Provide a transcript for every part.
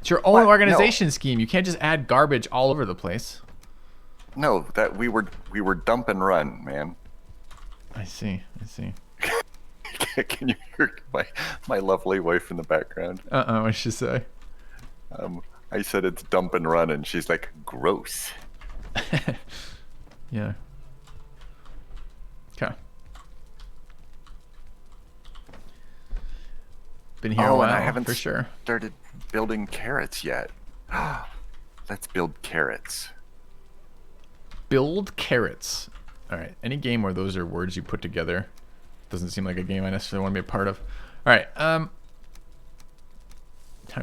It's your own organization scheme. You can't just add garbage all over the place. No, that we were dump and run, man. I see. Can you hear my lovely wife in the background? What'd she say? I said it's dump and run, and she's like, gross. Yeah. Okay. Been here a while, and I haven't for sure. started building carrots yet. Let's build carrots. Build carrots. All right. Any game where those are words you put together doesn't seem like a game I necessarily want to be a part of. All right. Time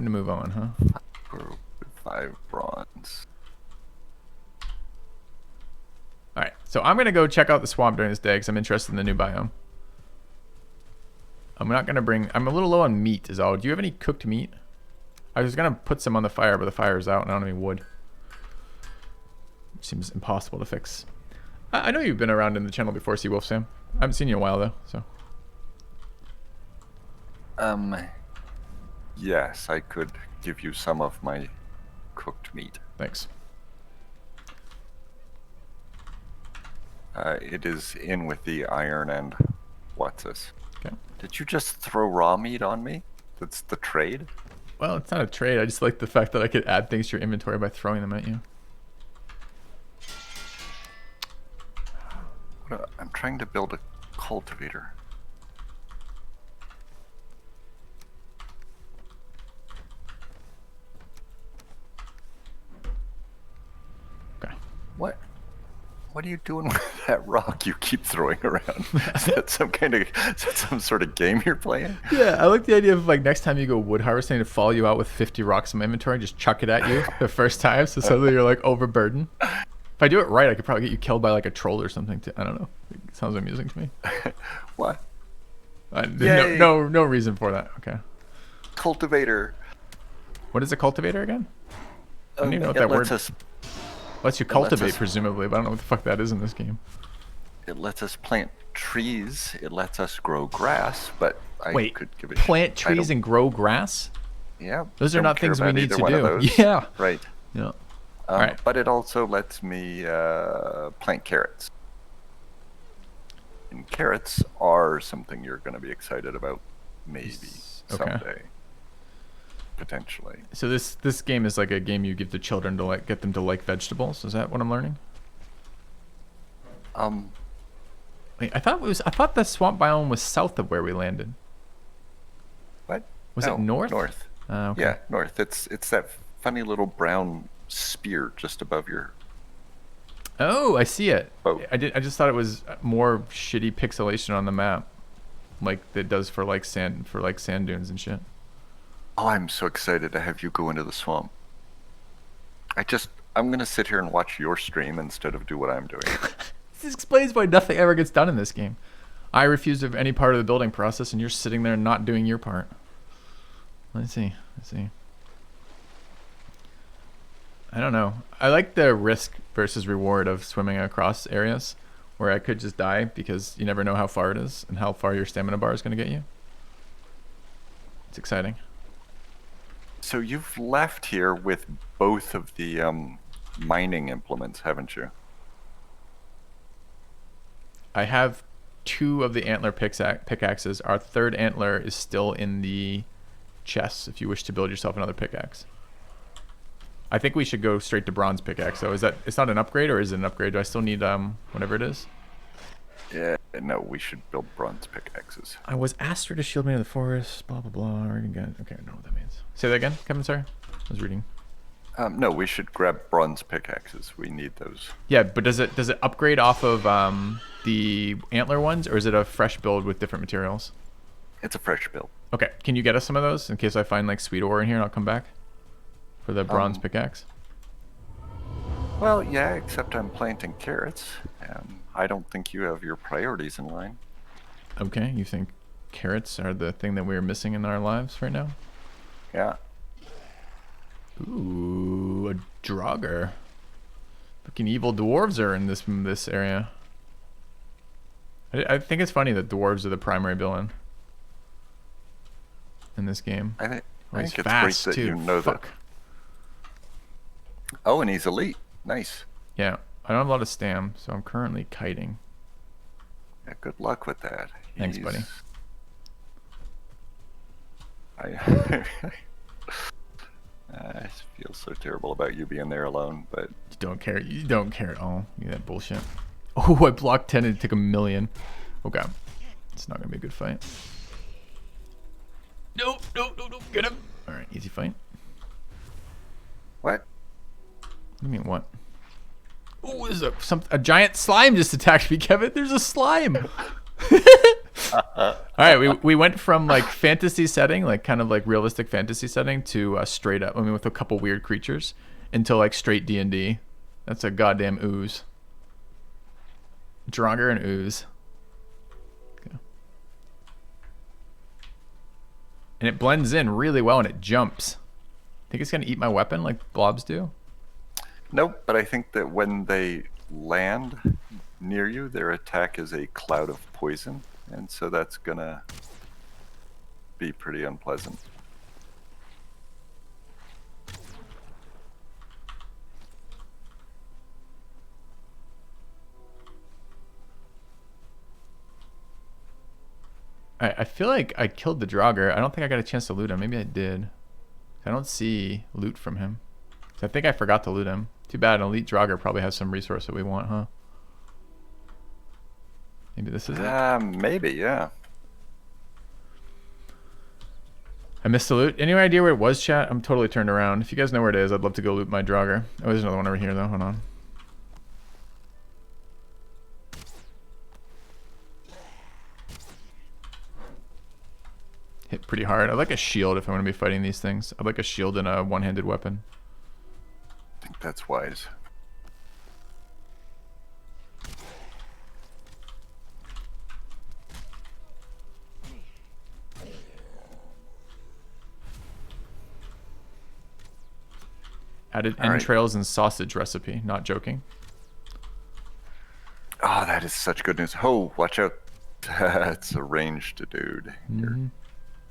to move on, huh? 5 bronze. All right. So I'm gonna go check out the swamp during this day because I'm interested in the new biome. I'm not gonna bring. I'm a little low on meat, is all. Do you have any cooked meat? I was gonna put some on the fire, but the fire's out and I don't have any wood. Which seems impossible to fix. I know you've been around in the channel before, Seawolf Sam. I haven't seen you in a while though, so. Yes, I could give you some of my cooked meat. Thanks. It is in with the iron and what's this? Okay. Did you just throw raw meat on me? That's the trade? Well, it's not a trade. I just like the fact that I could add things to your inventory by throwing them at you. I'm trying to build a cultivator. Okay. What are you doing with that rock you keep throwing around? Is that some sort of game you're playing? Yeah, I like the idea of like next time you go wood harvesting to follow you out with 50 rocks in my inventory, just chuck it at you the first time, so suddenly you're like overburdened. If I do it right, I could probably get you killed by like a troll or something. I don't know. It sounds amusing to me. What? No reason for that. Okay. Cultivator. What is a cultivator again? I don't even know what It that lets word us lets you cultivate, presumably, but I don't know what the fuck that is in this game. It lets us plant trees. It lets us grow grass, but I could give it. Plant trees and grow grass? Yeah. Those are not things we need to do. Yeah. Right. Yeah. All right. But it also lets me plant carrots. And carrots are something you're going to be excited about, maybe someday, potentially. So this game is like a game you give to children to like get them to like vegetables. Is that what I'm learning? Wait, I thought the swamp biome was south of where we landed. What? Was it north? North. Okay. Yeah, north. It's that funny little brown spear just above your. Oh, I see it. boat. I just thought it was more shitty pixelation on the map, like it does for like sand dunes and shit. Oh, I'm so excited to have you go into the swamp. I'm gonna sit here and watch your stream instead of do what I'm doing. This explains why nothing ever gets done in this game. I refuse to have any part of the building process, and you're sitting there not doing your part. Let's see. I don't know. I like the risk versus reward of swimming across areas where I could just die because you never know how far it is and how far your stamina bar is going to get you. It's exciting. So you've left here with both of the mining implements, haven't you? I have 2 of the antler pickaxes. Our third antler is still in the chest if you wish to build yourself another pickaxe. I think we should go straight to bronze pickaxe. So it's not an upgrade, or is it an upgrade? Do I still need whatever it is? Yeah, no, we should build bronze pickaxes. I was asked her to shield me in the forest, blah, blah, blah. I already got it. Okay, I know what that means. Say that again, Kevin, sorry? I was reading. No, we should grab bronze pickaxes. We need those. Yeah, but does it upgrade off of the antler ones, or is it a fresh build with different materials? It's a fresh build. Okay, can you get us some of those in case I find like sweet ore in here and I'll come back for the bronze pickaxe? Well, yeah, except I'm planting carrots. I don't think you have your priorities in line. Okay, you think carrots are the thing that we're missing in our lives right now? Yeah. Ooh, a Draugr. Fucking evil dwarves are in this area. I think it's funny that dwarves are the primary villain in this game. I think He's it's fast great that too. you know Fuck. that Oh, and he's elite. Nice. Yeah, I don't have a lot of stam, so I'm currently kiting. Yeah, good luck with that. Thanks, buddy. I I feel so terrible about you being there alone, but You don't care. You don't care at all. You that bullshit. Oh, I blocked 10 and it took 1,000,000. Okay. It's not going to be a good fight. Nope, nope, nope, nope. Get him. All right, easy fight. what? What do you mean, what? Oh, there's a giant slime just attacked me, Kevin. There's a slime. All right, we went from like fantasy setting, like kind of like realistic fantasy setting, to straight up. I mean, with a couple weird creatures, into like straight D&D. That's a goddamn ooze. Draugr and ooze. Okay. And it blends in really well, and it jumps. Think it's gonna eat my weapon like blobs do? Nope, but I think that when they land near you, their attack is a cloud of poison, and so that's gonna be pretty unpleasant. I feel like I killed the Draugr. I don't think I got a chance to loot him. Maybe I did. I don't see loot from him. So I think I forgot to loot him. Too bad. An elite Draugr probably has some resource that we want, huh? Maybe this is it. Maybe, yeah. I missed the loot. Any idea where it was, chat? I'm totally turned around. If you guys know where it is, I'd love to go loot my Draugr. Oh, there's another one over here, though. Hold on. Hit pretty hard. I'd like a shield if I'm going to be fighting these things. I'd like a shield and a one-handed weapon. I think that's wise. Added All right. entrails and sausage recipe. Not joking. Oh, that is such good news. Oh, watch out. That's a ranged dude. You're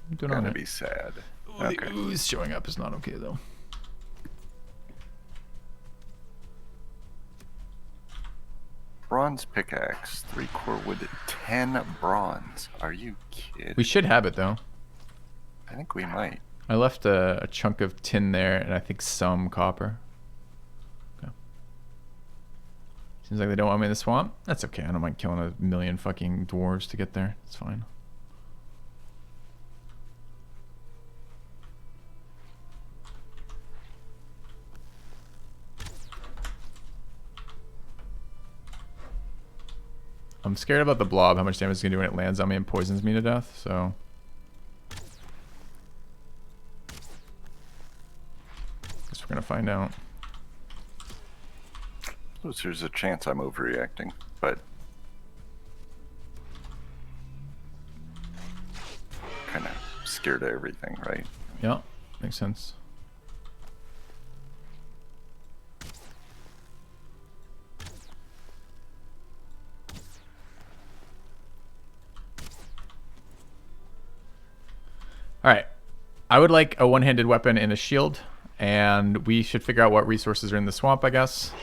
I'm doing gonna alright. be sad. Ooh, Okay. the ooze showing up is not okay, though. Bronze pickaxe, 3 core wood, 10 bronze. Are you kidding? We should have it, though. I think we might. I left a chunk of tin there, and I think some copper. Okay. Seems like they don't want me in the swamp. That's okay. I don't mind killing 1,000,000 fucking dwarves to get there. It's fine. I'm scared about the blob, how much damage it's going to do when it lands on me and poisons me to death, so... Guess we're going to find out. So there's a chance I'm overreacting, but... kind of scared of everything, right? Yeah, makes sense. Alright. I would like a one-handed weapon and a shield, and we should figure out what resources are in the swamp, I guess.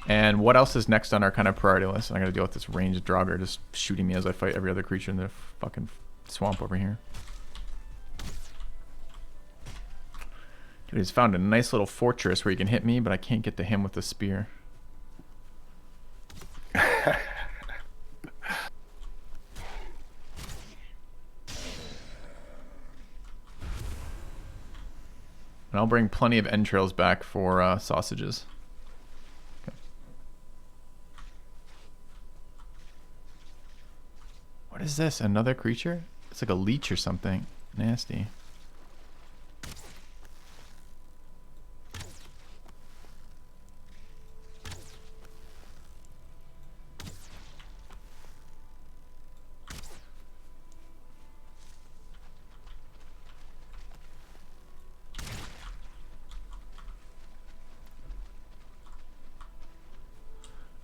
And what else is next on our kind of priority list? I gotta deal with this ranged Draugr just shooting me as I fight every other creature in the fucking swamp over here. Dude, he's found a nice little fortress where he can hit me, but I can't get to him with the spear. And I'll bring plenty of entrails back for sausages. Okay. What is this? Another creature? It's like a leech or something. Nasty.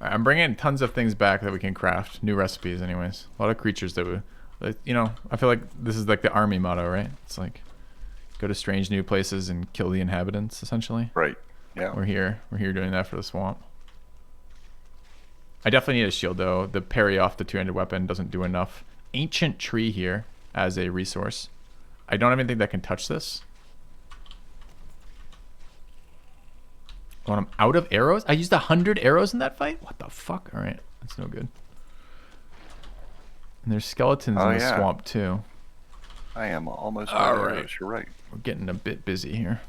Alright, I'm bringing tons of things back that we can craft. New recipes, anyways. A lot of creatures that we... You know, I feel like this is like the army motto, right? It's like, go to strange new places and kill the inhabitants, essentially. Right. Yeah. We're here. We're here doing that for the swamp. I definitely need a shield, though. The parry off the two-handed weapon doesn't do enough. Ancient tree here as a resource. I don't have anything that can touch this. Oh, I'm out of arrows? I used 100 arrows in that fight? What the fuck? All right. That's no good. And there's skeletons in the swamp, too. I am almost out of arrows. You're right. We're getting a bit busy here.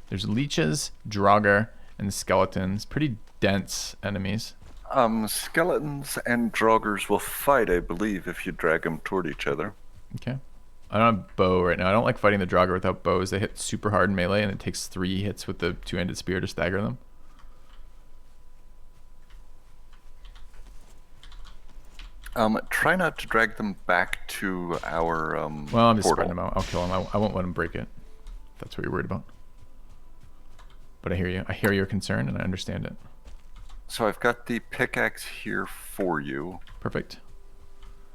There's leeches, draugr, and skeletons. Pretty dense enemies. Skeletons and draugrs will fight, I believe, if you drag them toward each other. Okay. I don't have bow right now. I don't like fighting the draugr without bows. They hit super hard in melee, and it takes 3 hits with the two-handed spear to stagger them. Try not to drag them back to our well, I'm just portal. spreading them out. I'll kill them. I won't let them break it. If that's what you're worried about. But I hear you. I hear your concern, and I understand it. So I've got the pickaxe here for you. Perfect.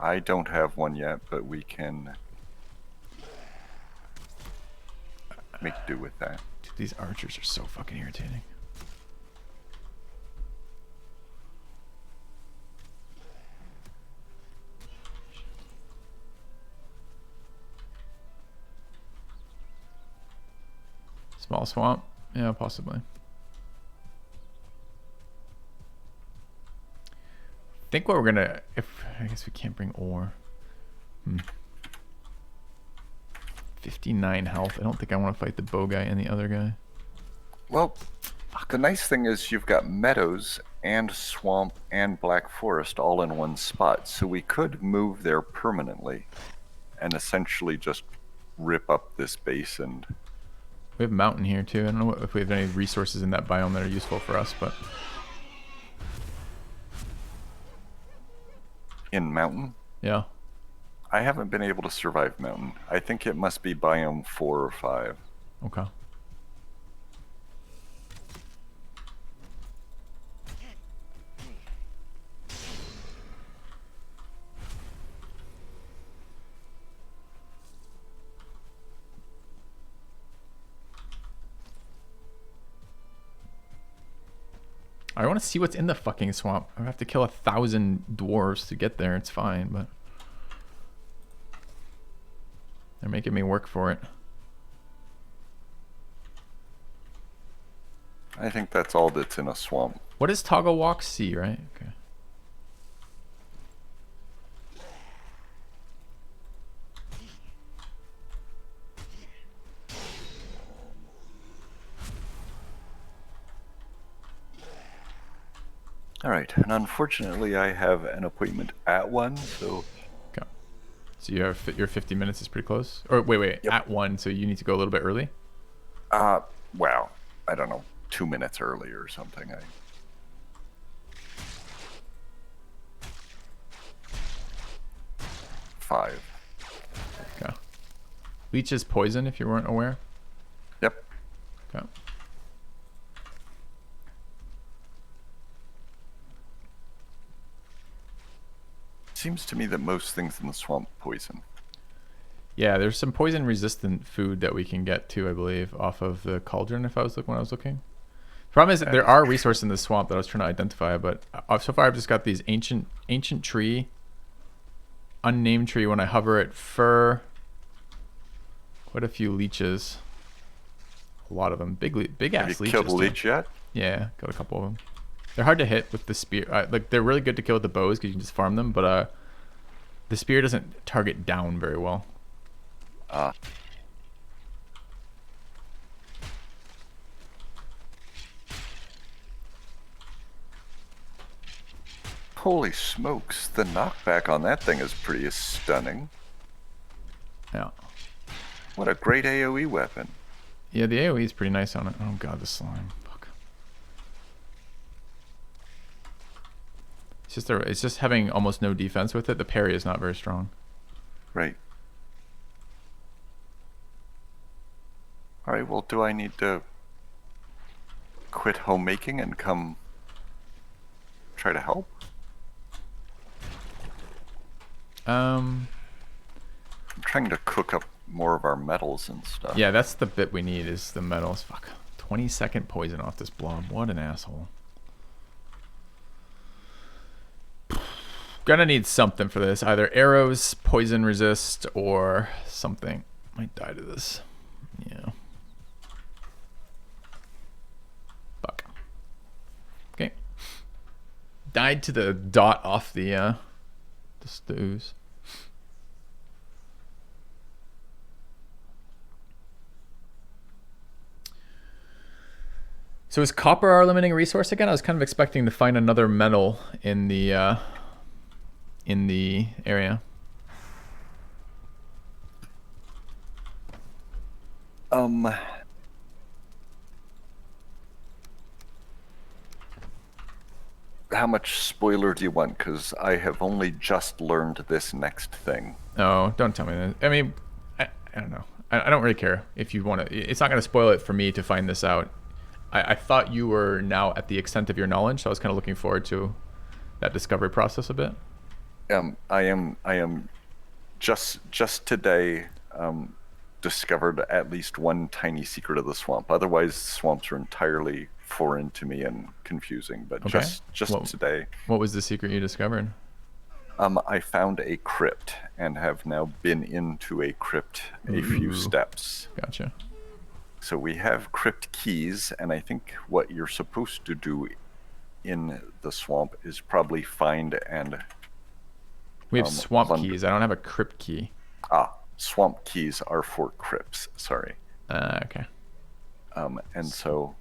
I don't have one yet, but we can make do with that. Dude, these archers are so fucking irritating. Small swamp? Yeah, possibly. I think what we're gonna, I guess we can't bring ore. 59 health. I don't think I want to fight the bow guy and the other guy. Well, the nice thing is you've got meadows and swamp and black forest all in one spot, so we could move there permanently and essentially just rip up this base. And we have mountain here too. I don't know if we have any resources in that biome that are useful for us, but in mountain, yeah. I haven't been able to survive mountain. I think it must be biome 4 or 5. Okay. I want to see what's in the fucking swamp. I have to kill 1,000 dwarves to get there. It's fine, but they're making me work for it. I think that's all that's in a swamp. What is toggle walk? C, right? Okay. All right, and unfortunately I have an appointment at 1, so... Okay. So you have, your 50 minutes is pretty close? Or wait, Yep. At 1, so you need to go a little bit early? Well, I don't know, 2 minutes early or something. 5. Okay. Leech is poison if you weren't aware? Yep. Okay. Seems to me that most things in the swamp poison. Yeah, there's some poison resistant food that we can get too, I believe, off of the cauldron when I was looking. Problem is that there are resources in the swamp that I was trying to identify, but so far I've just got these ancient tree, unnamed tree. When I hover it, fur, quite a few leeches, a lot of them, big ass Have you leeches. killed a too. leech yet? Yeah, got a couple of them. They're hard to hit with the spear. Like they're really good to kill with the bows because you can just farm them, but the spear doesn't target down very well. Holy smokes, the knockback on that thing is pretty stunning. Yeah. What a great AoE weapon. Yeah, the AoE is pretty nice on it. Oh god, the slime. Fuck. It's just having almost no defense with it. The parry is not very strong. Right. Alright, well, do I need to quit homemaking and come try to help? I'm trying to cook up more of our metals and stuff. Yeah, that's the bit we need is the metals. Fuck. 20-second poison off this blob. What an asshole. Gonna need something for this. Either arrows, poison resist, or something. Might die to this. Yeah. Fuck. Okay. Died to the dot off the ooze. So is copper our limiting resource again? I was kind of expecting to find another metal in the area. How much spoiler do you want? Because I have only just learned this next thing. Oh, don't tell me that. I mean, I don't know. I don't really care if you want to. It's not going to spoil it for me to find this out. I thought you were now at the extent of your knowledge, so I was kind of looking forward to that discovery process a bit. I am just today discovered at least one tiny secret of the swamp. Otherwise, swamps are entirely foreign to me and confusing. But Okay. just today, What was the secret you discovered? I found a crypt and have now been into a crypt a few steps. Gotcha. So we have Crypt Keys, and I think what you're supposed to do in the swamp is probably find and We have swamp plunder. keys. I don't have a crypt key. Swamp keys are for crypts. Sorry. Okay. And so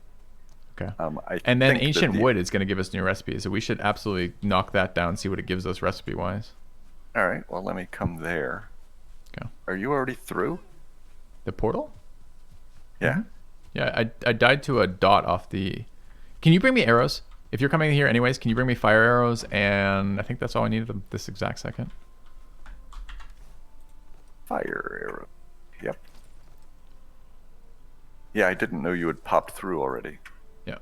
Okay. I And then think that ancient the- wood is going to give us new recipes, so we should absolutely knock that down, see what it gives us recipe wise. All right. Well, let me come there. Okay. Are you already through? The portal? Yeah. Yeah, I died to a dot off the. Can you bring me arrows? If you're coming here anyways, can you bring me fire arrows? And I think that's all I needed this exact second. Fire arrow. Yep. Yeah, I didn't know you had popped through already. Yeah.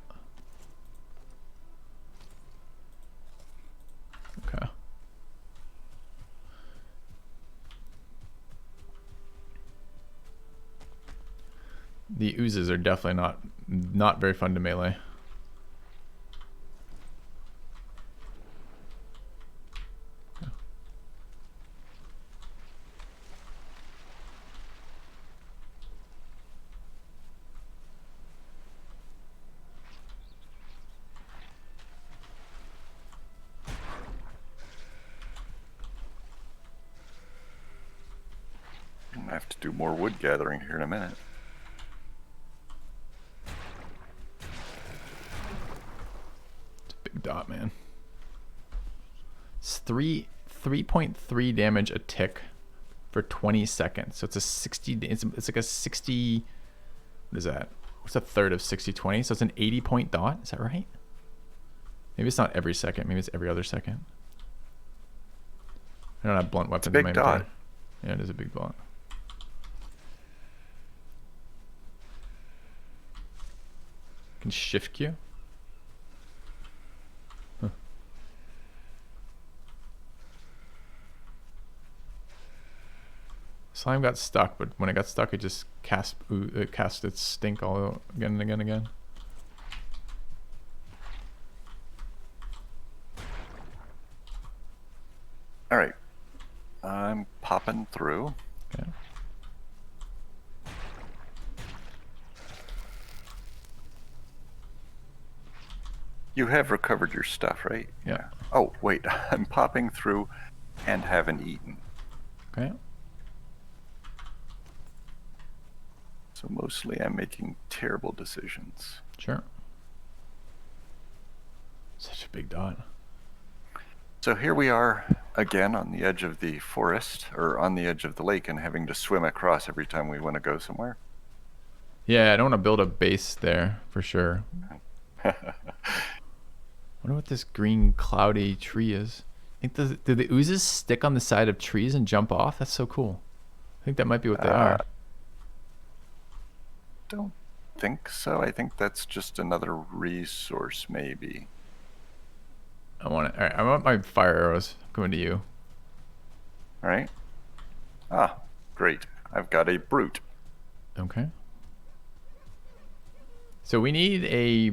Okay. The oozes are definitely not very fun to melee. I have to do more wood gathering here in a minute. It's a big dot, man. It's 3.3 damage a tick for 20 seconds. So it's a 60. It's like a 60. What is that? What's a third of 60/20? So it's an 80-point dot. Is that right? Maybe it's not every second. Maybe it's every other second. I don't have blunt weapons. It's a big in my dot. inventory. Yeah, it is a big dot. Can shift Q. Huh. Slime got stuck, but when it got stuck, it just cast its stink all again and again and again. All right. I'm popping through. Okay. You have recovered your stuff, right? Yeah. Oh, wait. I'm popping through and haven't eaten. Okay. So mostly I'm making terrible decisions. Sure. Such a big dot. So here we are again on the edge of the forest, or on the edge of the lake, and having to swim across every time we want to go somewhere. Yeah, I don't want to build a base there for sure. Wonder what this green cloudy tree is. I think do the oozes stick on the side of trees and jump off? That's so cool. I think that might be what they are. Don't think so. I think that's just another resource, maybe. I want it. All right, I want my fire arrows. I'm coming to you. All right. Ah, great. I've got a brute. Okay. So we need a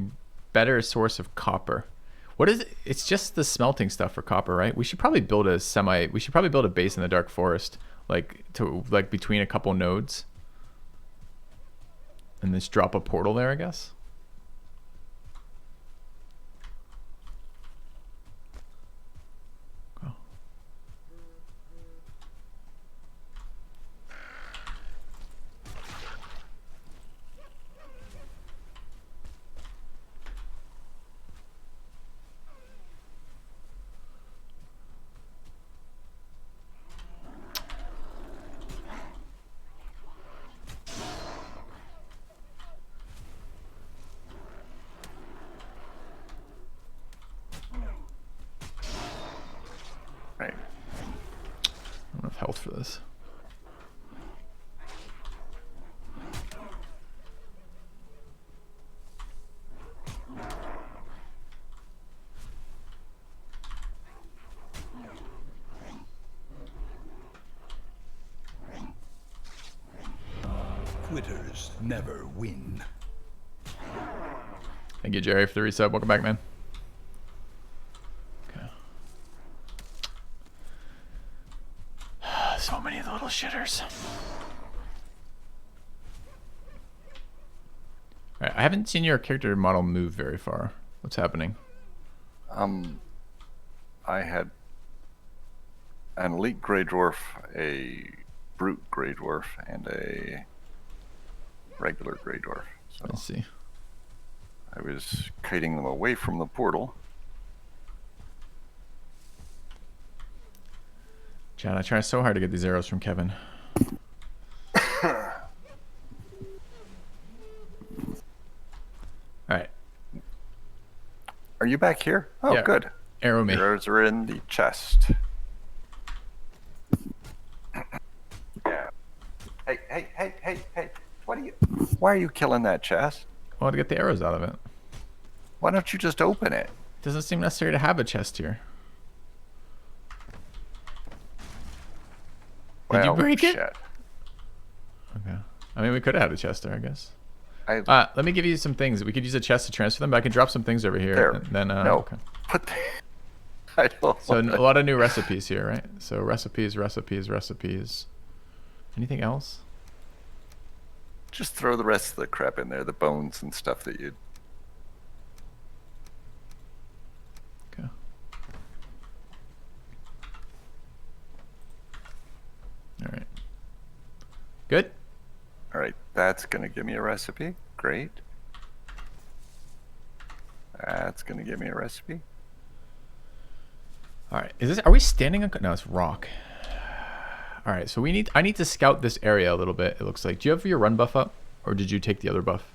better source of copper. What is it? It's just the smelting stuff for copper, right? We should probably build a we should probably build a base in the dark forest, like between a couple nodes. And just drop a portal there, I guess. Oh. Right. I don't have health for this. Quitters never win. Thank you, Jerry, for the resub. Welcome back, man. Okay. So many of the little shitters. All right, I haven't seen your character model move very far. What's happening? I had an elite Grey Dwarf, a brute Grey Dwarf, and a regular Grey Dwarf. So Let's see. I was kiting them away from the portal. Chad, I try so hard to get these arrows from Kevin. All right. Are you back here? Oh, Yeah. good. Arrow me. Arrows are in the chest. Yeah. Hey. What are you? Why are you killing that chest? I want to get the arrows out of it. Why don't you just open it? Doesn't seem necessary to have a chest here. Did you break it? Shit. Okay. I mean, we could have had a chest there, I guess. I Let me give you some things. We could use a chest to transfer them, but I can drop some things over here. There. And then, no. Okay. Put the, I don't So want a lot of new recipes here, right? So recipes. Anything else? just throw the rest of the crap in there, the bones and stuff that you. Okay. All right. Good. All right, that's gonna give me a recipe. Great. That's gonna give me a recipe. All right. Are we standing on? No, it's rock. All right. So I need to scout this area a little bit. It looks like. Do you have your run buff up, or did you take the other buff?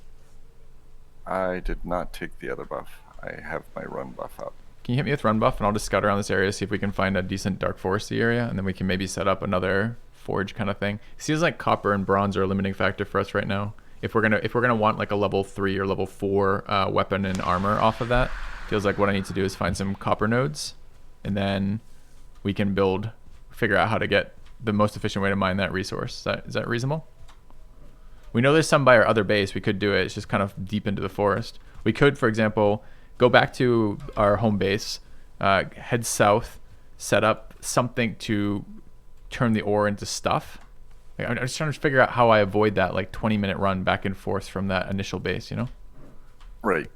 I did not take the other buff. I have my run buff up. Can you hit me with run buff, and I'll just scout around this area, see if we can find a decent dark foresty area, and then we can maybe set up another forge kind of thing. It seems like copper and bronze are a limiting factor for us right now. If we're gonna want like a level 3 or level 4 weapon and armor off of that, feels like what I need to do is find some copper nodes, and then we can figure out how to get the most efficient way to mine that resource. Is that reasonable? We know there's some by our other base. We could do it. It's just kind of deep into the forest. We could, for example, go back to our home base, head south, set up something to turn the ore into stuff. Like, I'm just trying to figure out how I avoid that like 20-minute run back and forth from that initial base, you know? Right.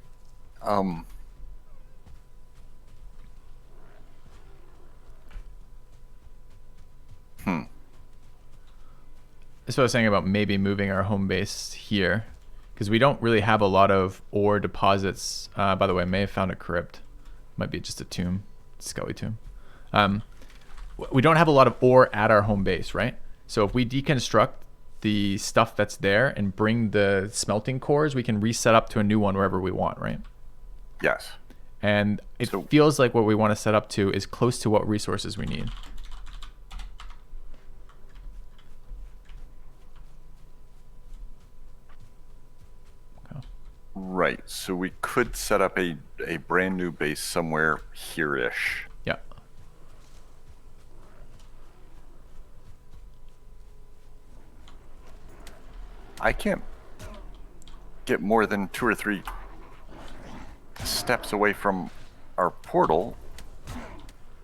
That's what I was saying about maybe moving our home base here, because we don't really have a lot of ore deposits. By the way, I may have found a crypt. Might be just a tomb, skelly tomb. We don't have a lot of ore at our home base, right? So if we deconstruct the stuff that's there and bring the smelting cores, we can reset up to a new one wherever we want, right? Yes. And it feels like what we want to set up to is close to what resources we need. Right. So we could set up a brand new base somewhere here-ish. Yeah. I can't. get more than 2 or 3 steps away from our portal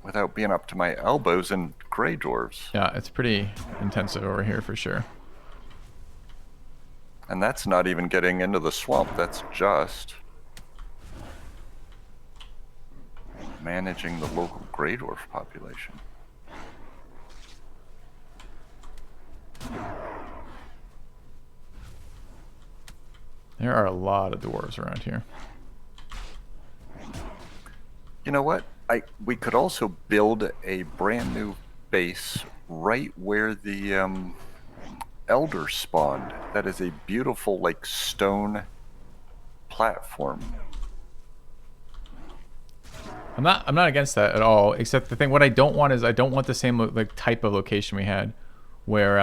without being up to my elbows in gray dwarves. Yeah, it's pretty intensive over here for sure. And that's not even getting into the swamp. That's just managing the local gray dwarf population. There are a lot of dwarves around here. You know what? We could also build a brand new base right where the elder spawned. That is a beautiful, like, stone platform. I'm not against that at all. Except the thing, what I don't want is I don't want the same like type of location we had, where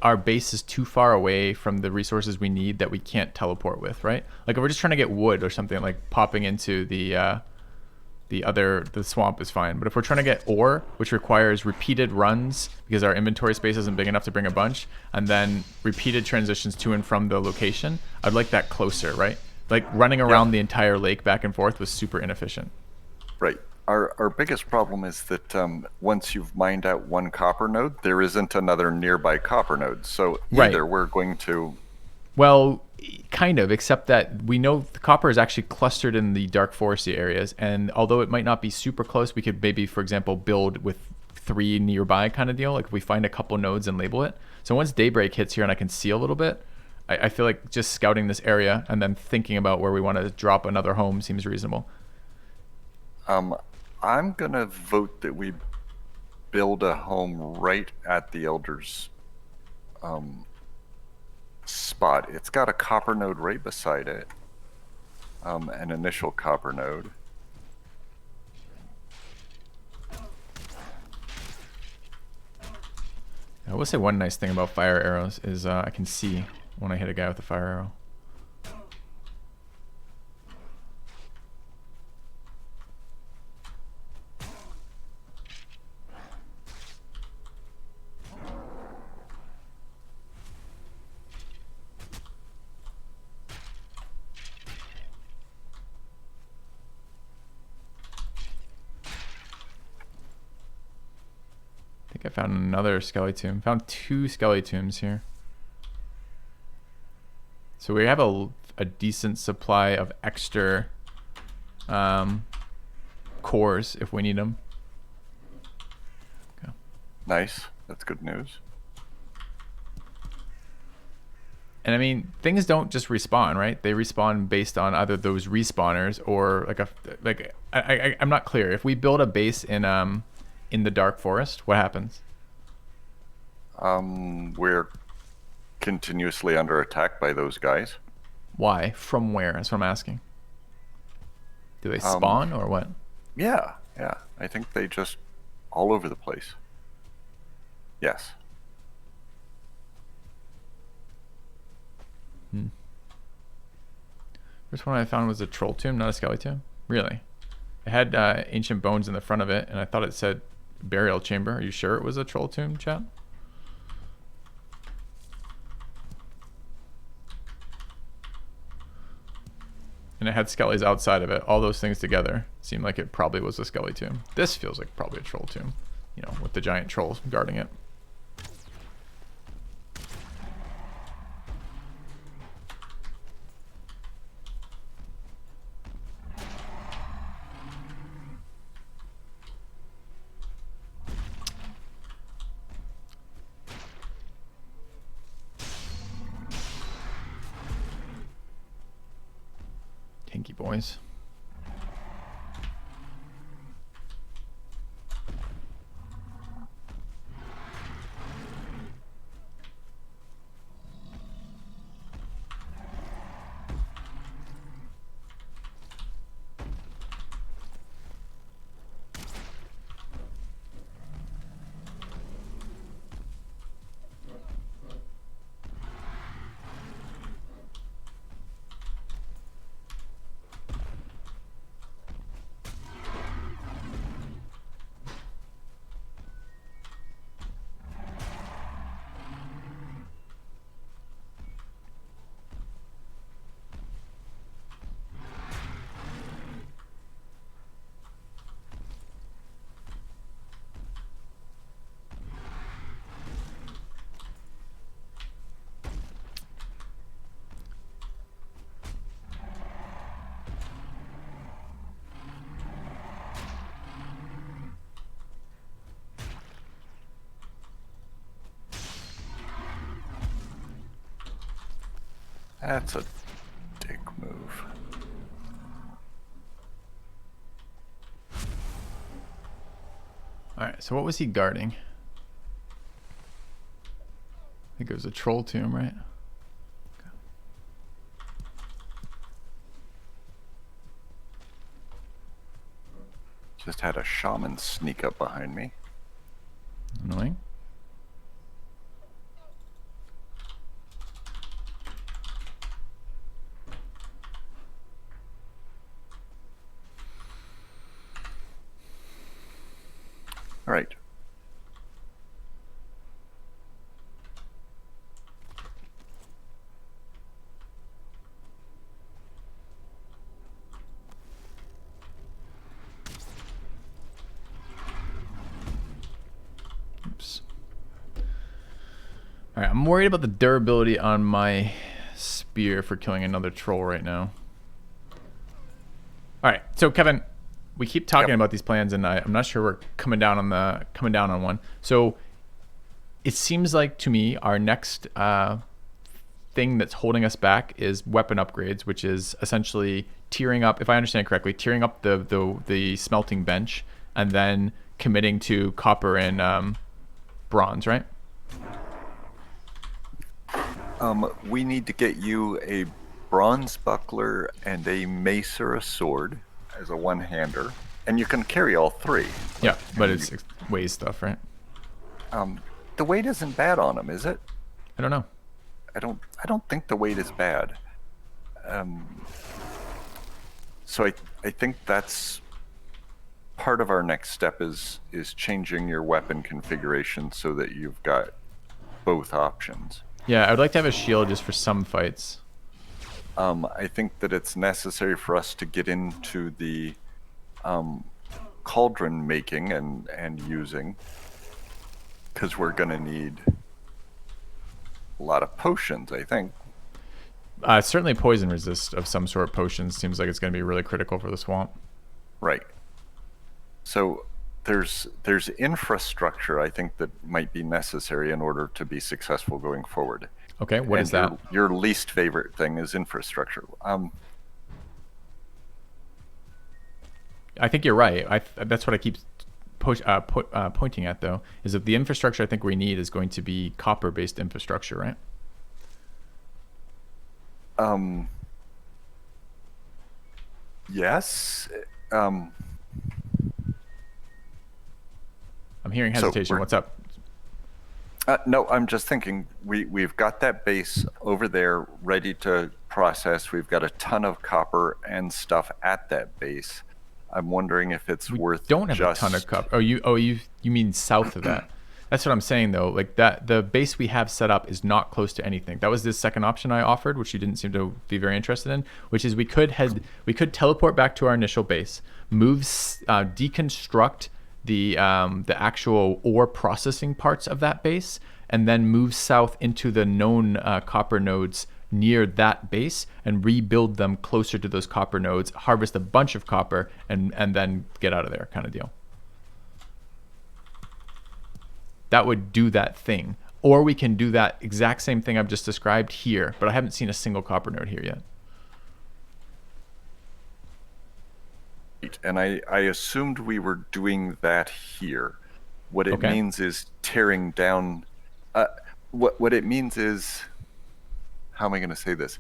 our base is too far away from the resources we need that we can't teleport with, right? Like if we're just trying to get wood or something, like popping into the swamp is fine. But if we're trying to get ore, which requires repeated runs because our inventory space isn't big enough to bring a bunch, and then repeated transitions to and from the location, I'd like that closer, right? Like running around the entire lake back and forth was super inefficient. Right. Our biggest problem is that once you've mined out one copper node, there isn't another nearby copper node. So either we're going to... Well, kind of, except that we know the copper is actually clustered in the dark foresty areas. And although it might not be super close, we could maybe, for example, build with 3 nearby kind of deal. Like if we find a couple nodes and label it. So once daybreak hits here and I can see a little bit, I feel like just scouting this area and then thinking about where we want to drop another home seems reasonable. I'm going to vote that we build a home right at the Elder's spot. It's got a copper node right beside it, an initial copper node. I will say one nice thing about fire arrows is I can see when I hit a guy with a fire arrow. I think I found another skelly tomb. Found 2 skelly tombs here. So we have a decent supply of extra cores if we need them. Okay. Nice. That's good news. And I mean, things don't just respawn, right? They respawn based on either those respawners or I'm not clear. If we build a base in the dark forest, what happens? We're continuously under attack by those guys. Why? From where? That's what I'm asking. Do they spawn or what? Yeah. I think they just all over the place. Yes. First one I found was a troll tomb, not a skelly tomb. Really? It had ancient bones in the front of it, and I thought it said burial chamber. Are you sure it was a troll tomb, chat? And it had skellies outside of it. All those things together seem like it probably was a skelly tomb. This feels like probably a troll tomb, you know, with the giant trolls guarding it. Tinky boys. That's a dick move. All right. So what was he guarding? I think it was a troll tomb, right? Just had a shaman sneak up behind me. Annoying. All right. Oops. All right, I'm worried about the durability on my spear for killing another troll right now. All right, so Kevin, we keep talking about these plans, and I'm not sure we're coming down on one. So it seems like to me our next thing that's holding us back is weapon upgrades, which is essentially tiering up, if I understand correctly, tiering up the smelting bench and then committing to copper and bronze, right? We need to get you a bronze buckler and a mace or a sword as a one-hander, and you can carry all three. Yeah, but it's weighs stuff, right? The weight isn't bad on them, is it? I don't know. I don't think the weight is bad. So I think that's part of our next step is changing your weapon configuration so that you've got both options. Yeah, I would like to have a shield just for some fights. I think that it's necessary for us to get into the cauldron making and using, because we're going to need a lot of potions, I think. Certainly poison resist of some sort potions seems like it's going to be really critical for the swamp. Right. So there's infrastructure, I think, that might be necessary in order to be successful going forward. Okay, what is that? Your least favorite thing is infrastructure. I think you're right. That's what I keep pointing at, though, is that the infrastructure I think we need is going to be copper-based infrastructure, right? Yes. I'm hearing hesitation. What's up? No, I'm just thinking we've got that base over there ready to process. We've got a ton of copper and stuff at that base. I'm wondering if it's worth. Don't have a ton of copper. You mean south of that? That's what I'm saying, though. Like that, the base we have set up is not close to anything. That was the second option I offered, which you didn't seem to be very interested in. Which is we could teleport back to our initial base, deconstruct the actual ore processing parts of that base, and then move south into the known copper nodes near that base and rebuild them closer to those copper nodes, harvest a bunch of copper, and then get out of there, kind of deal. That would do that thing. Or we can do that exact same thing I've just described here, but I haven't seen a single copper node here yet. And I assumed we were doing that here. What it means is tearing down. What it means is, how am I going to say this?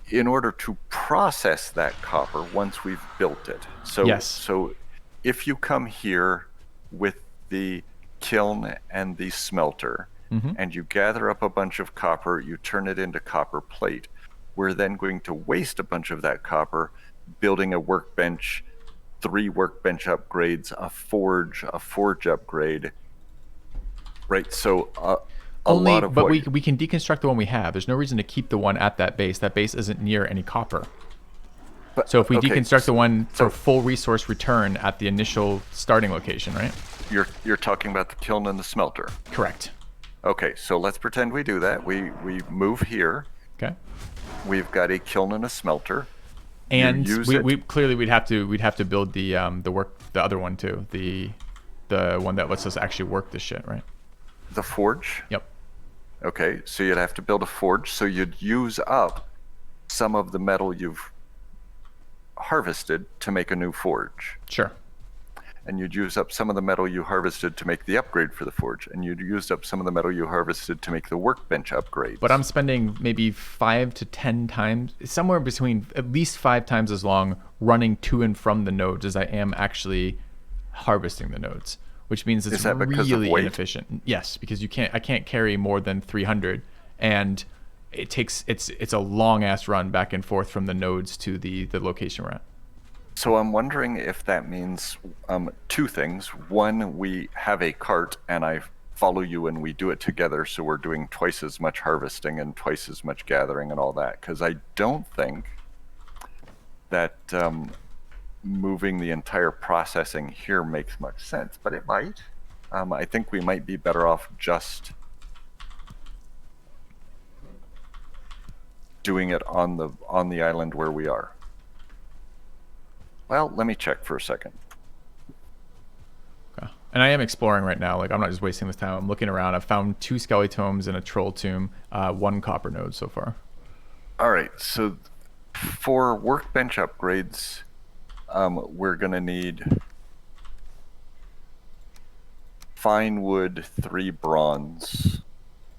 In order to process that copper once we've built it. So yes. So if you come here with the kiln and the smelter, and you gather up a bunch of copper, you turn it into copper plate. We're then going to waste a bunch of that copper building a workbench, 3 workbench upgrades, a forge upgrade. Right, so a lot of we can deconstruct the one we have. There's no reason to keep the one at that base. That base isn't near any copper. But, so if we deconstruct the one for full resource return at the initial starting location, right? You're talking about the kiln and the smelter. Correct. Okay, so let's pretend we do that. We move here. Okay. We've got a kiln and a smelter. And we clearly we'd have to build the other one too, the one that lets us actually work this shit, right? The forge. Yep. Okay, so you'd have to build a forge. So you'd use up some of the metal you've harvested to make a new forge. Sure. And you'd use up some of the metal you harvested to make the upgrade for the forge. And you'd used up some of the metal you harvested to make the workbench upgrades. But I'm spending maybe 5 to 10 times, somewhere between at least 5 times as long running to and from the nodes as I am actually harvesting the nodes, which means it's Is that because of really weight? inefficient. Yes, because I can't carry more than 300, and it's a long ass run back and forth from the nodes to the location we're at. So I'm wondering if that means two things. One, we have a cart and I follow you and we do it together, so we're doing twice as much harvesting and twice as much gathering and all that. Because I don't think that moving the entire processing here makes much sense, but it might. I think we might be better off just doing it on the island where we are. Well, let me check for a second. Okay. And I am exploring right now. Like, I'm not just wasting this time. I'm looking around. I've found 2 skeletomes and a troll tomb, 1 copper node so far. All right, so for workbench upgrades, we're going to need fine wood, 3 bronze,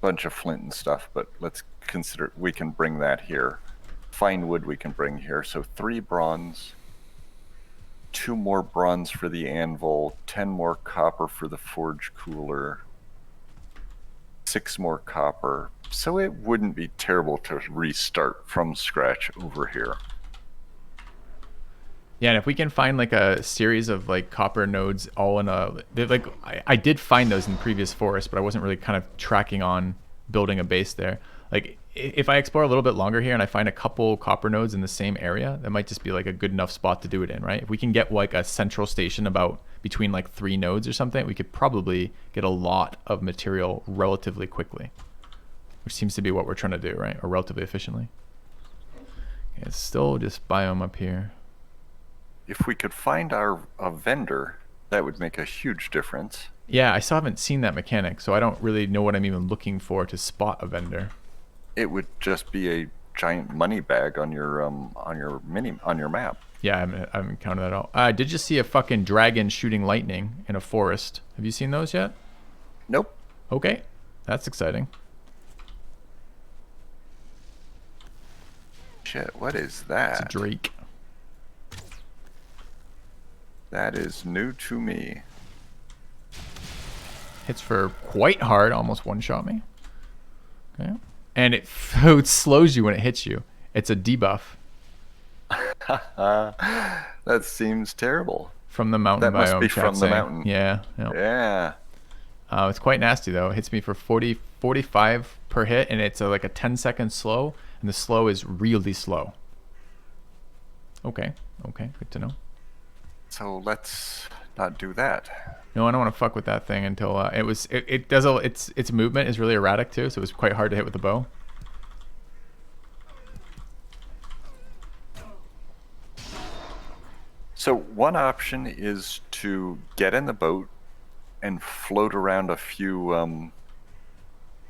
bunch of flint and stuff, but let's consider we can bring that here. Fine wood we can bring here, so 3 bronze, 2 more bronze for the anvil, 10 more copper for the forge cooler, 6 more copper. So it wouldn't be terrible to restart from scratch over here. Yeah, and if we can find like a series of like copper nodes all in like I did find those in previous forests, but I wasn't really kind of tracking on building a base there. Like, if I explore a little bit longer here and I find a couple copper nodes in the same area, that might just be like a good enough spot to do it in, right? If we can get like a central station about between like 3 nodes or something, we could probably get a lot of material relatively quickly, which seems to be what we're trying to do, right? Or relatively efficiently. Okay, it's still just biome up here. If we could find a vendor, that would make a huge difference. Yeah, I still haven't seen that mechanic, so I don't really know what I'm even looking for to spot a vendor. It would just be a giant money bag on your map. Yeah, I haven't counted that out. I did just see a fucking dragon shooting lightning in a forest. Have you seen those yet? Nope. Okay, that's exciting. Shit, what is that? It's a drake. That is new to me. Hits for quite hard, almost one-shot me. Okay. And it slows you when it hits you. It's a debuff. That seems terrible. From the mountain That must biome, be chat's from the saying. mountain. Yeah. Yeah. It's quite nasty, though. It hits me for 45 per hit, and it's like a 10-second slow, and the slow is really slow. Okay, good to know. So let's not do that. No, I don't want to fuck with that thing until its movement is really erratic too, so it was quite hard to hit with the bow. So one option is to get in the boat and float around a few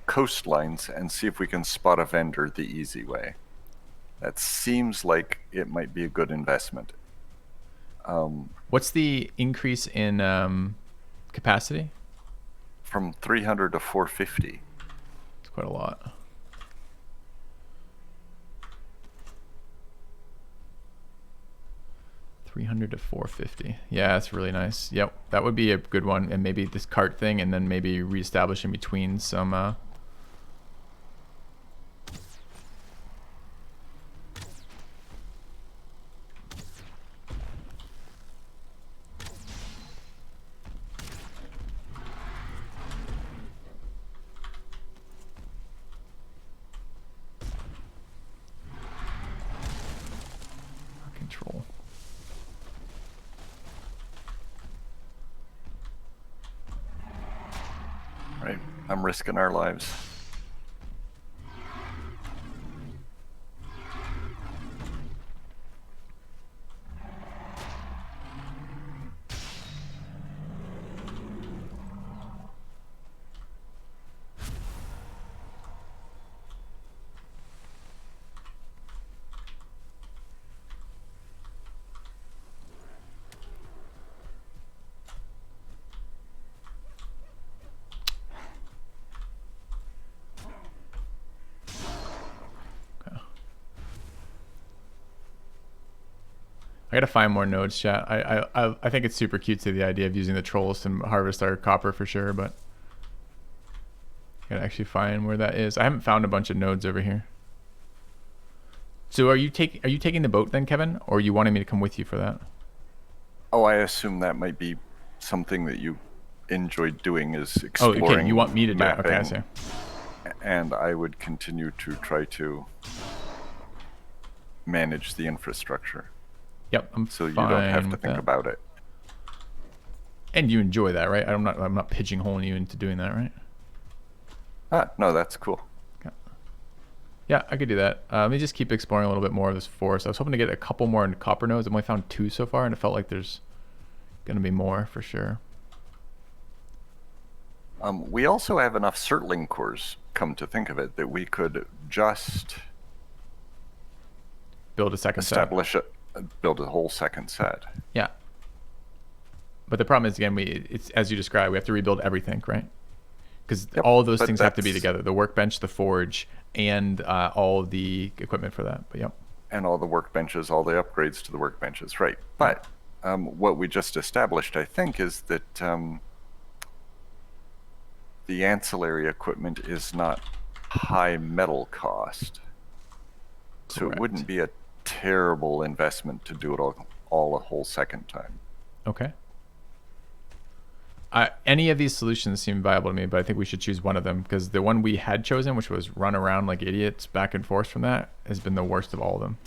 coastlines and see if we can spot a vendor the easy way. That seems like it might be a good investment. What's the increase in capacity? From 300 to 450. It's quite a lot. $300 to $450. Yeah, that's really nice. Yep, that would be a good one. And maybe this cart thing, and then maybe reestablishing between some. Control. Right, I'm risking our lives. I gotta find more nodes, chat. I think it's super cute to the idea of using the trolls to harvest our copper for sure, but I gotta actually find where that is. I haven't found a bunch of nodes over here. So are you taking the boat then, Kevin, or are you wanting me to come with you for that? Oh, I assume that might be something that you enjoyed doing, is Oh, exploring. okay. You want me to do it? mapping, Okay, I see. And I would continue to try to manage the infrastructure, Yep, I'm so you fine don't have to with think that. about it. And you enjoy that, right? I'm not pigeonholing you into doing that, right? No, that's cool. Yeah, I could do that. Let me just keep exploring a little bit more of this forest. I was hoping to get a couple more copper nodes. I've only found 2 so far, and it felt like there's going to be more for sure. We also have enough Surtling cores, come to think of it, that we could just Build a second set. build a whole second set. Yeah. But the problem is, again, it's as you described, we have to rebuild everything, right? Because all of those things have to be together. The workbench, the forge, and all the equipment for that. But yep. And all the workbenches, all the upgrades to the workbenches, right. But what we just established, I think, is that the ancillary equipment is not high metal cost. So Correct. it wouldn't be a terrible investment to do it all a whole second time. Okay. Any of these solutions seem viable to me, but I think we should choose one of them, because the one we had chosen, which was run around like idiots back and forth from that, has been the worst of all of them.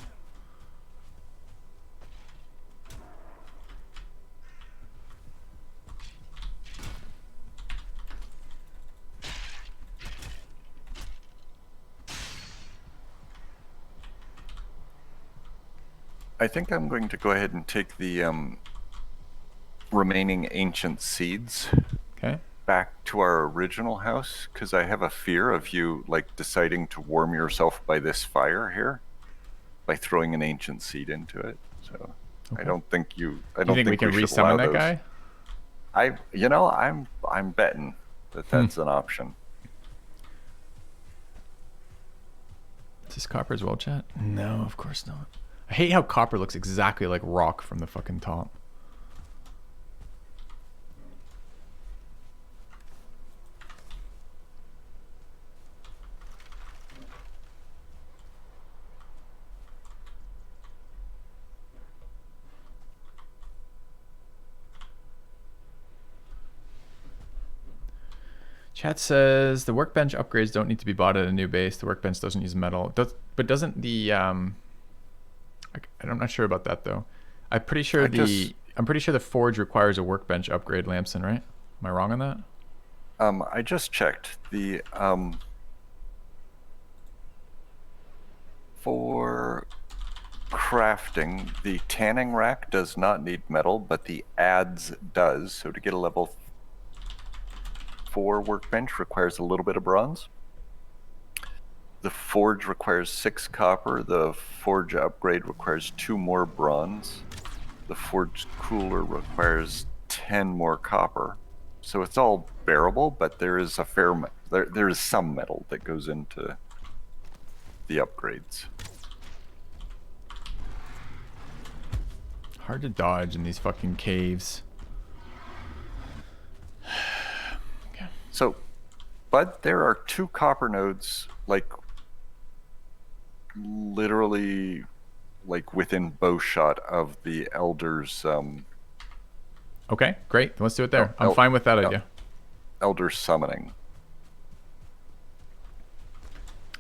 I think I'm going to go ahead and take the remaining ancient seeds Okay. back to our original house, because I have a fear of you deciding to warm yourself by this fire here by throwing an ancient seed into it. So Okay. I don't think you. I You don't think we can should resummon allow that those. guy? I'm betting that that's an option. Is this copper as well, chat? No, of course not. I hate how copper looks exactly like rock from the fucking top. Chat says the workbench upgrades don't need to be bought at a new base. The workbench doesn't use metal. But doesn't the I'm not sure about that though. I'm pretty sure the forge requires a workbench upgrade, Lamson, right? Am I wrong on that? I just checked the for crafting, the tanning rack does not need metal, but the adze does. So to get a level 4 workbench requires a little bit of bronze. The forge requires 6 copper. The forge upgrade requires 2 more bronze. The forge cooler requires 10 more copper. So it's all bearable, but there is there is some metal that goes into the upgrades. Hard to dodge in these fucking caves. So, but there are 2 copper nodes, literally, within bow shot of the elders. Okay, great. Let's do it there. I'm fine with that idea. Elder summoning.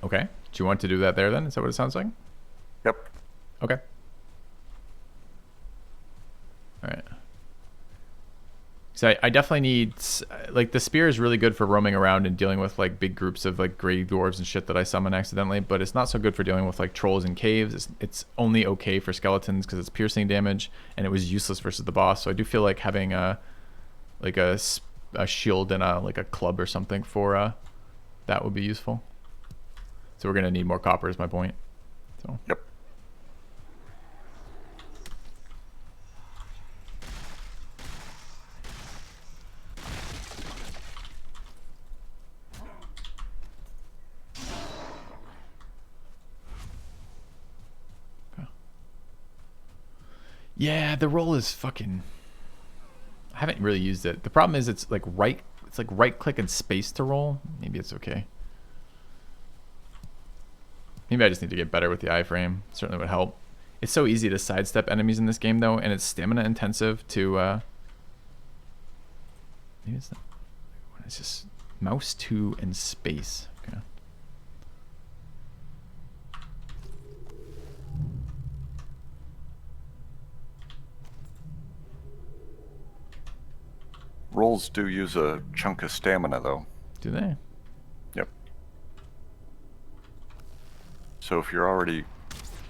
Okay. Do you want to do that there then? Is that what it sounds like? Yep. Okay. All right. So I definitely need, the spear is really good for roaming around and dealing with big groups of gray dwarves and shit that I summon accidentally, but it's not so good for dealing with trolls and caves. It's only okay for skeletons because it's piercing damage, and it was useless versus the boss. So I do feel like having a shield and a club or something for that would be useful. So we're gonna need more copper is my point. So Yep. Yeah, the roll is fucking... I haven't really used it. The problem is it's like right click and space to roll. Maybe it's okay. Maybe I just need to get better with the iframe. Certainly would help. It's so easy to sidestep enemies in this game though, and it's stamina intensive to maybe it's not, it's just mouse 2 and space. Okay. Rolls do use a chunk of stamina, though. Do they? Yep. So if you're already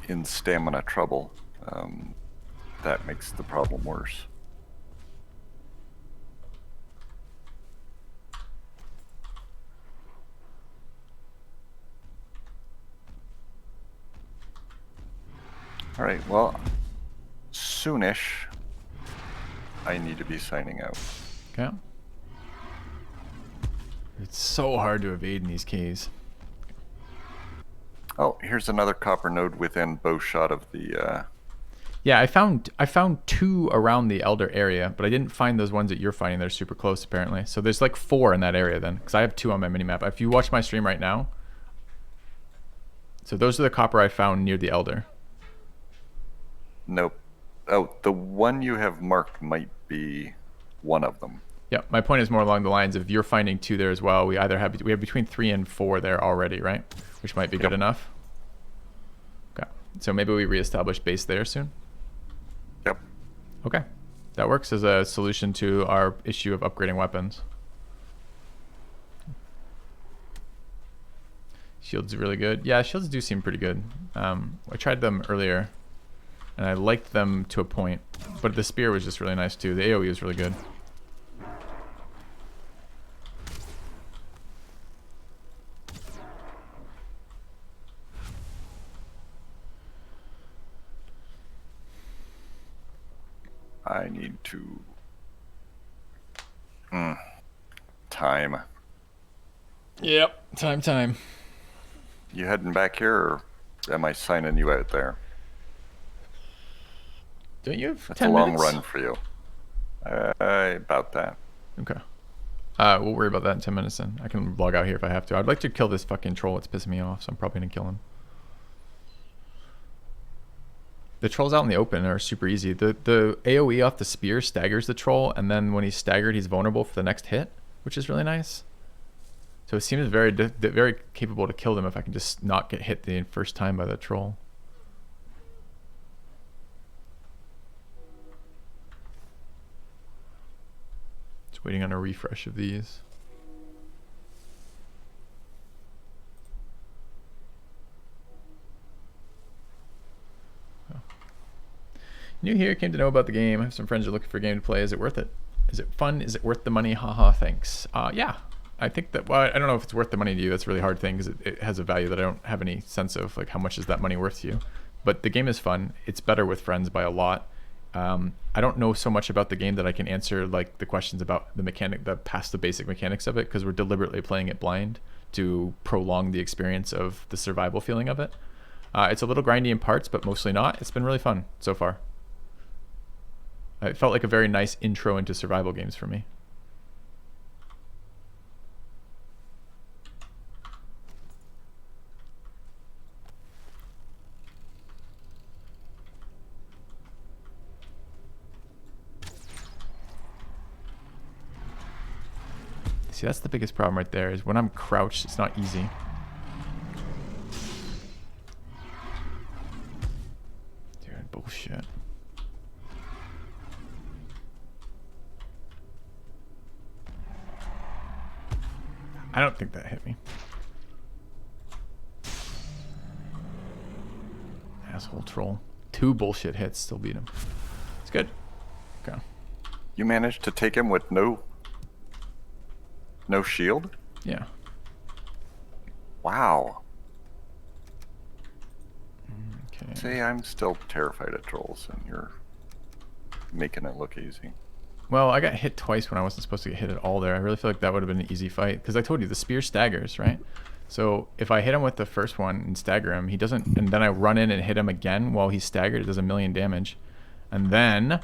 in stamina trouble, that makes the problem worse. All right, well, soonish, I need to be signing out. Okay. It's so hard to evade in these caves. Oh, here's another copper node within bow shot of the... Yeah, I found 2 around the Elder area, but I didn't find those ones that you're finding. They're super close, apparently. So there's like 4 in that area then, because I have 2 on my minimap. If you watch my stream right now, so those are the copper I found near the Elder. Nope. Oh, the one you have marked might be one of them. Yeah, my point is more along the lines of you're finding 2 there as well. We have between 3 and 4 there already, right? Which might be good enough. Okay, so maybe we reestablish base there soon. Yep. Okay, that works as a solution to our issue of upgrading weapons. Shields are really good. Yeah, shields do seem pretty good. I tried them earlier, and I liked them to a point, but the spear was just really nice too. The AoE was really good. I need to... Time. Yep, time. You heading back here, or am I signing you out there? Don't you have That's 10 a long minutes? run for you. About that. Okay. We'll worry about that in 10 minutes then. I can log out here if I have to. I'd like to kill this fucking troll. It's pissing me off, so I'm probably gonna kill him. The trolls out in the open are super easy. The AoE off the spear staggers the troll, and then when he's staggered, he's vulnerable for the next hit, which is really nice. So it seems very capable to kill them if I can just not get hit the first time by the troll. Just waiting on a refresh of these. New here, came to know about the game. I have some friends who are looking for a game to play. Is it worth it? Is it fun? Is it worth the money? Haha, thanks. Yeah, I think that, well, I don't know if it's worth the money to you. That's a really hard thing because it has a value that I don't have any sense of, like how much is that money worth to you. But the game is fun. It's better with friends by a lot. I don't know so much about the game that I can answer like the questions about the mechanic, past the basic mechanics of it, because we're deliberately playing it blind to prolong the experience of the survival feeling of it. It's a little grindy in parts, but mostly not. It's been really fun so far. It felt like a very nice intro into survival games for me. See, that's the biggest problem right there, is when I'm crouched, it's not easy. Dude, bullshit. I don't think that hit me. Asshole troll. 2 bullshit hits, still beat him. It's good. Okay. You managed to take him with no shield? Yeah. Wow. Okay. See, I'm still terrified of trolls, and you're making it look easy. Well, I got hit twice when I wasn't supposed to get hit at all there. I really feel like that would have been an easy fight, because I told you the spear staggers, right? So if I hit him with the first one and stagger him, he doesn't, and then I run in and hit him again while he's staggered, it does 1,000,000 damage. And then,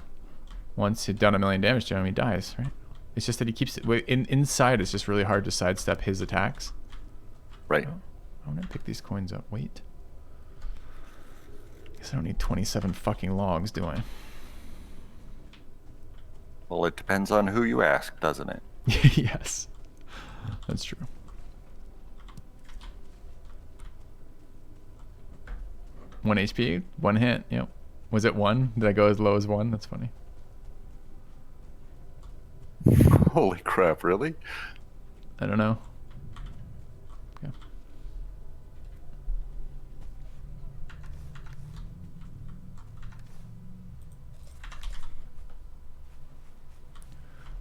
once he'd done 1 million damage to him, he dies, right? It's just that he keeps... Inside, it's just really hard to sidestep his attacks. Right. Oh, I'm going to pick these coins up. Wait. Guess I don't need 27 fucking logs, do I? Well, it depends on who you ask, doesn't it? Yes. That's true. One HP, 1 hit. Yep. Was it 1? Did I go as low as 1? That's funny. Holy crap, really? I don't know. Okay.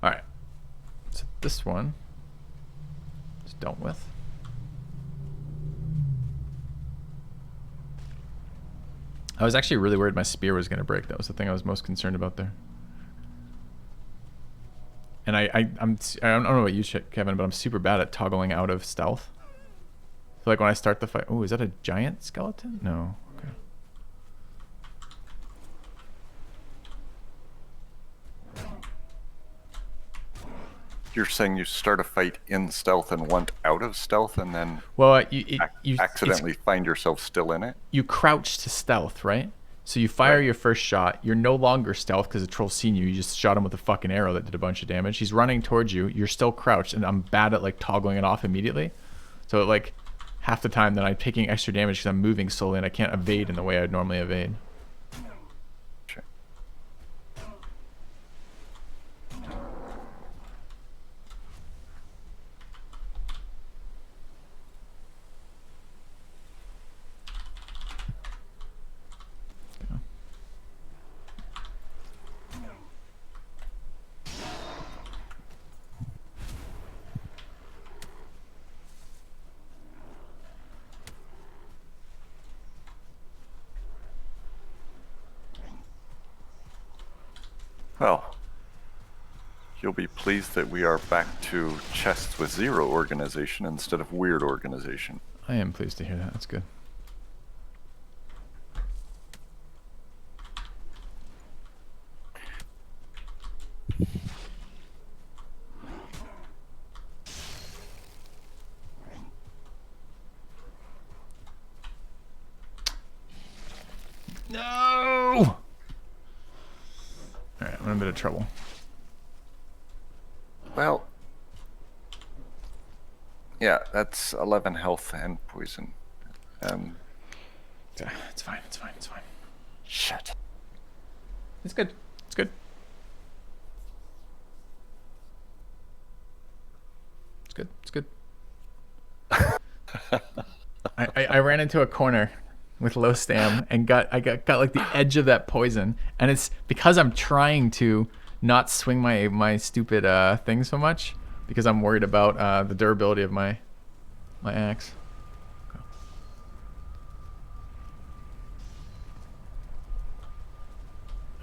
All right. So this one is dealt with. I was actually really worried my spear was going to break. That was the thing I was most concerned about there. And I don't know about you, Kevin, but I'm super bad at toggling out of stealth. So like when I start the fight, oh, is that a giant skeleton? No. Okay. You're saying you start a fight in stealth and want out of stealth, and then Well, you accidentally find yourself still in it? You crouch to stealth, right? So you fire your first shot. You're no longer stealth because the troll's seen you. You just shot him with a fucking arrow that did a bunch of damage. He's running towards you. You're still crouched, and I'm bad at like toggling it off immediately. So like half the time that I'm taking extra damage because I'm moving slowly and I can't evade in the way I'd normally evade. Sure. Well, you'll be pleased that we are back to chests with 0 organization instead of weird organization. I am pleased to hear that. That's good. No! Alright, I'm in a bit of trouble. Well, yeah, that's 11 health and poison. It's fine, it's fine, it's fine. Shit. It's good. It's good. It's good. It's good. I ran into a corner with low stam and got like the edge of that poison, and it's because I'm trying to not swing my stupid thing so much because I'm worried about the durability of my axe.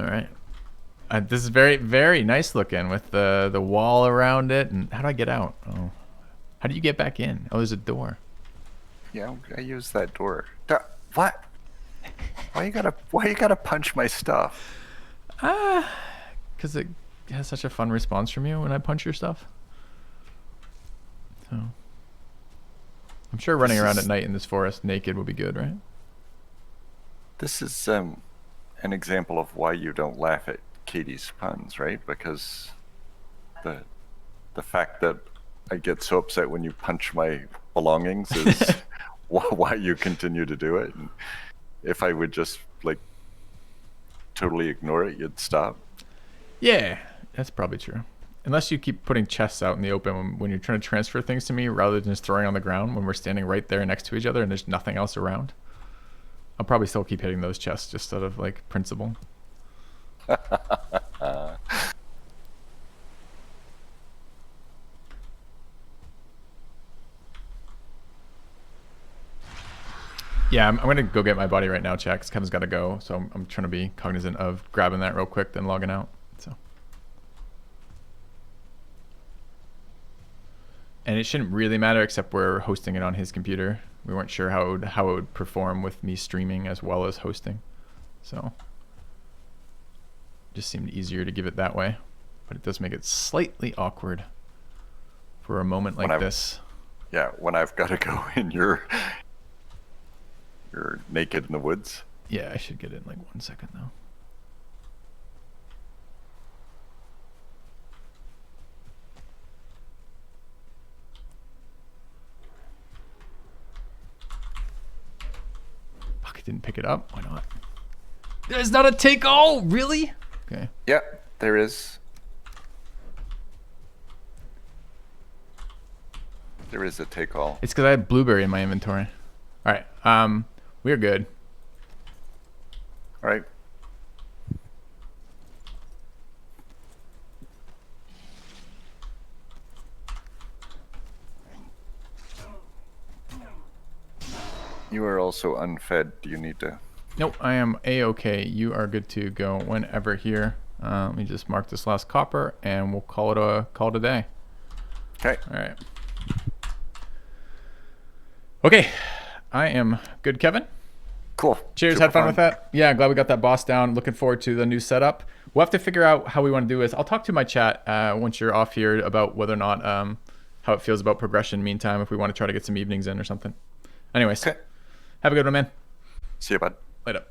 All right. This is very, very nice looking with the wall around it. And how do I get out? Oh, how do you get back in? Oh, there's a door. Yeah, I use that door. What? Why you gotta punch my stuff? Because it has such a fun response from you when I punch your stuff. So I'm sure running around at night in this forest naked would be good, right? This is an example of why you don't laugh at Katie's puns, right? Because the fact that I get so upset when you punch my belongings is why you continue to do it. And if I would just like totally ignore it, you'd stop. Yeah, that's probably true. Unless you keep putting chests out in the open when you're trying to transfer things to me rather than just throwing on the ground when we're standing right there next to each other and there's nothing else around. I'll probably still keep hitting those chests just out of like principle. Yeah, I'm gonna go get my body right now, Jack, 'cause Kevin's gotta go, so I'm trying to be cognizant of grabbing that real quick, then logging out. So, and it shouldn't really matter, except we're hosting it on his computer. We weren't sure how it would perform with me streaming as well as hosting. So, just seemed easier to give it that way. But it does make it slightly awkward for a moment like this. Yeah, when I've got to go in you're naked in the woods. Yeah, I should get it in like 1 second though. Fuck, I didn't pick it up. Why not? There's not a take all, really? Okay. Yeah, there is. There is a take all. It's because I had blueberry in my inventory. All right. We're good. All right. You are also unfed. Do you need to? Nope, I am A-okay. You are good to go whenever here. Let me just mark this last copper, and we'll call it a day. Okay. All right. Okay, I am good, Kevin. Cool. Cheers, Super had fun with that. Yeah, glad we got that boss down. Looking forward to the new setup. We'll have to figure out how we want to do this. I'll talk to my chat once you're off here about whether or not how it feels about progression. Meantime, if we want to try to get some evenings in or something. Anyways, Okay. have a good one, man. See you, bud. Later.